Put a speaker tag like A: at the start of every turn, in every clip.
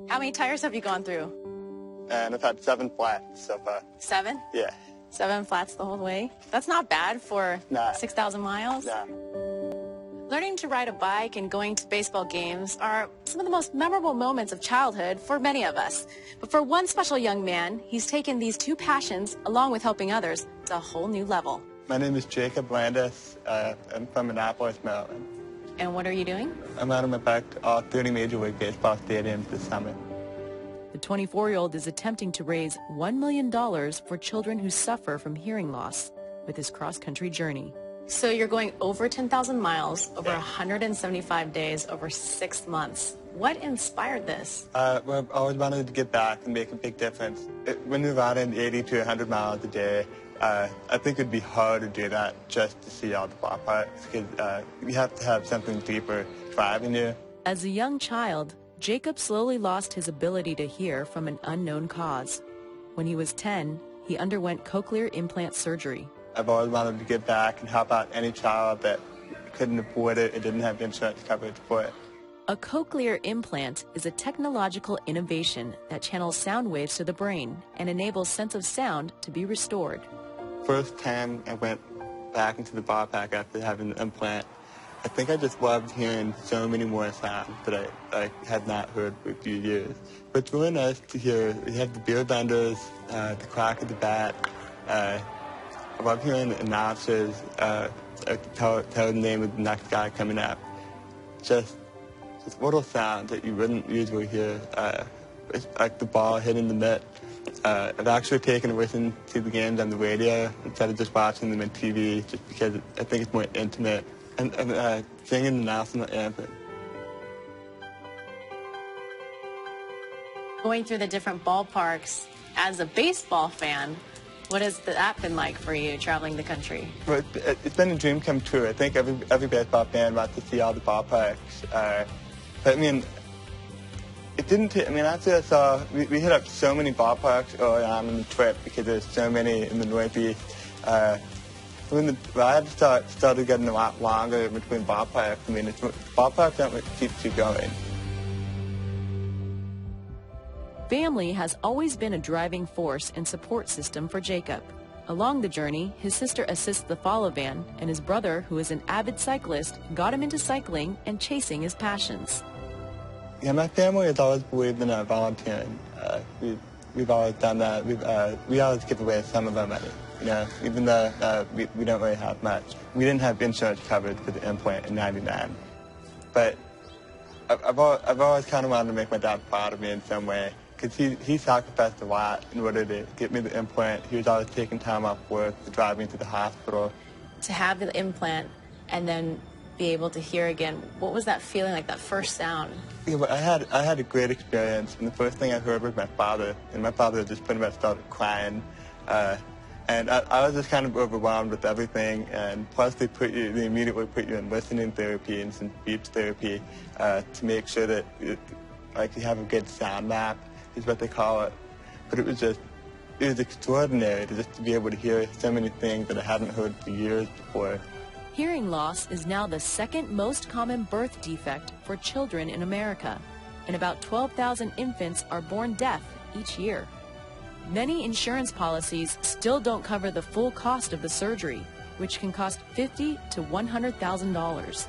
A: How many tires have you gone through?
B: And I've had 7 flats so far.
A: 7?
B: Yeah.
A: 7 flats the whole way? That's not bad for 6,000 miles.
B: Nah.
A: Learning to ride a bike and going to baseball games are some of the most memorable moments of childhood for many of us. But for one special young man, he's taken these 2 passions, along with helping others, to a whole new level.
B: My name is Jacob Landis. I'm from Annapolis, Maryland.
A: And what are you doing?
B: I'm out on my bike to all 30 Major League Baseball stadiums this summer.
A: The 24-year-old is attempting to raise $1 million for children who suffer from hearing loss with his cross-country journey. So you're going over 10,000 miles, over 175 days, over 6 months. What inspired this?
B: Well, I've always wanted to get back and make a big difference. When you're riding 80 to 100 miles a day, I think it'd be hard to do that just to see all the ballparks, because you have to have something deeper driving you.
A: As a young child, Jacob slowly lost his ability to hear from an unknown cause. When he was 10, he underwent cochlear implant surgery.
B: I've always wanted to give back and help out any child that couldn't afford it and didn't have insurance coverage for it.
A: A cochlear implant is a technological innovation that channels sound waves to the brain and enables sense of sound to be restored.
B: First time I went back into the ballpark after having the implant, I think I just loved hearing so many more sounds that I had not heard for a few years. But it's really nice to hear. You have the beer vendors, the crack of the bat. I love hearing the announcers tell the name of the next guy coming up. Just little sounds that you wouldn't usually hear, like the ball hitting the net. I've actually taken a listen to the games on the radio instead of just watching them on TV, just because I think it's more intimate. And singing the national anthem.
A: Going through the different ballparks as a baseball fan, what has that been like for you, traveling the country?
B: Well, it's been a dream come true. I think every baseball fan wants to see all the ballparks. But I mean, it didn't take, I mean, after I saw, we hit up so many ballparks early on in the trip because there's so many in the Northeast. When the ride started getting a lot longer between ballparks, I mean, ballparks aren't what keeps you going.
A: Family has always been a driving force and support system for Jacob. Along the journey, his sister assists the follow van, and his brother, who is an avid cyclist, got him into cycling and chasing his passions.
B: Yeah, my family has always believed in volunteering. We've always done that. We always give away some of our money, you know, even though we don't really have much. We didn't have insurance coverage for the implant in '99, but I've always kind of wanted to make my dad proud of me in some way, because he sacrificed a lot in order to get me the implant. He was always taking time off work to drive me to the hospital.
A: To have the implant and then be able to hear again, what was that feeling like, that first sound?
B: Yeah, well, I had a great experience, and the first thing I heard was my father, and my father just pretty much started crying. And I was just kind of overwhelmed with everything, and plus they immediately put you in listening therapy and some speech therapy to make sure that you have a good sound map, is what they call it. But it was extraordinary to just be able to hear so many things that I hadn't heard for years before.
A: Hearing loss is now the second most common birth defect for children in America, and about 12,000 infants are born deaf each year. Many insurance policies still don't cover the full cost of the surgery, which can cost $50,000 to $100,000.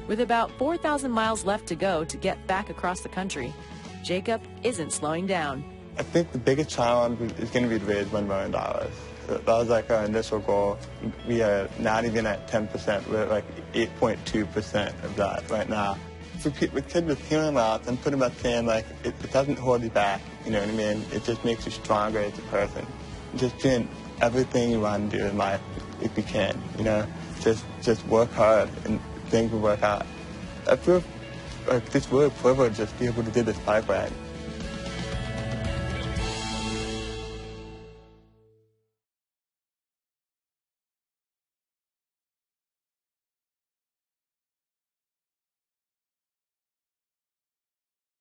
A: With about 4,000 miles left to go to get back across the country, Jacob isn't slowing down.
B: I think the biggest challenge is going to be to raise $1 million. That was like our initial goal. We are not even at 10%. We're at like 8.2% of that right now. For with kids with hearing loss, I'm pretty much saying like it doesn't hold you back. You know what I mean? It just makes you stronger as a person. Just doing everything you want to do in life if you can. You know, just work hard and things will work out. I feel like this really privileged just to be able to do this bike ride.